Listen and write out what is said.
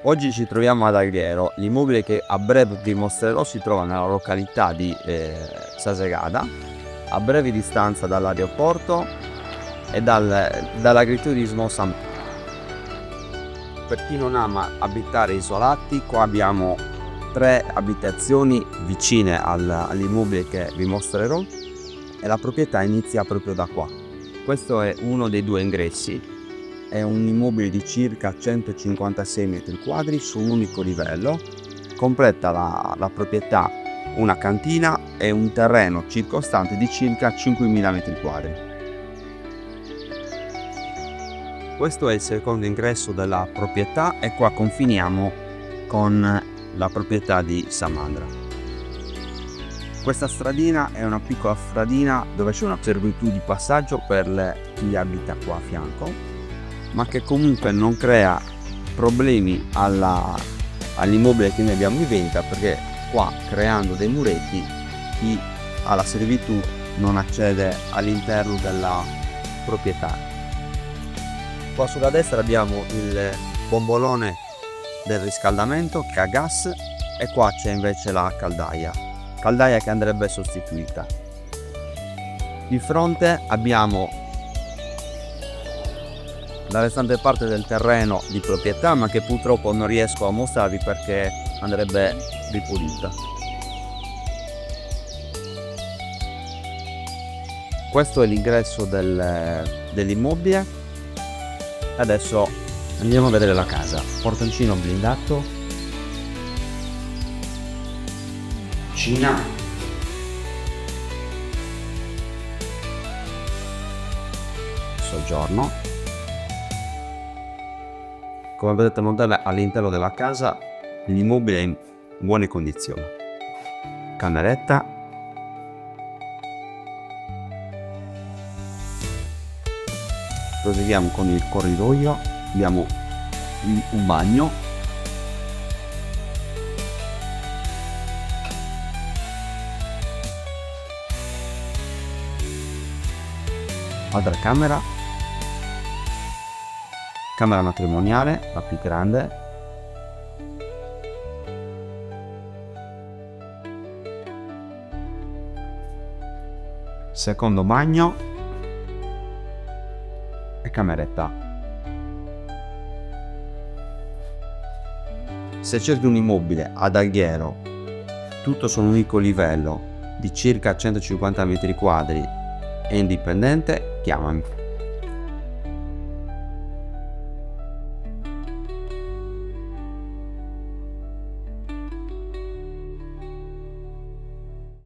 Oggi ci troviamo ad Alghero, l'immobile che a breve vi mostrerò si trova nella località di Sasegada, a breve distanza dall'aeroporto e dall'agriturismo San. Per chi non ama abitare isolati, qua abbiamo 3 abitazioni vicine all'immobile che vi mostrerò e la proprietà inizia proprio da qua. Questo è uno dei 2 ingressi. È un immobile di circa 156 metri quadri su un unico livello, completa la proprietà una cantina e un terreno circostante di circa 5.000 metri quadri. Questo è il secondo ingresso della proprietà e qua confiniamo con la proprietà di Samandra. Questa stradina è una piccola stradina dove c'è una servitù di passaggio per chi abita qua a fianco, ma che comunque non crea problemi all'immobile che noi abbiamo in vendita, perché qua, creando dei muretti, chi ha la servitù non accede all'interno della proprietà. Qua sulla destra abbiamo il bombolone del riscaldamento che ha gas e qua c'è invece la caldaia che andrebbe sostituita. Di fronte abbiamo la restante parte del terreno di proprietà, ma che purtroppo non riesco a mostrarvi perché andrebbe ripulita. Questo è l'ingresso dell'immobile. Adesso andiamo a vedere la casa. Portoncino blindato, cucina, soggiorno. Come potete notare, all'interno della casa l'immobile è in buone condizioni. Cameretta, proseguiamo con il corridoio, abbiamo un bagno, altra camera matrimoniale, la più grande, secondo bagno e cameretta. Se cerchi un immobile ad Alghero tutto su un unico livello di circa 150 metri quadri e indipendente, chiamami.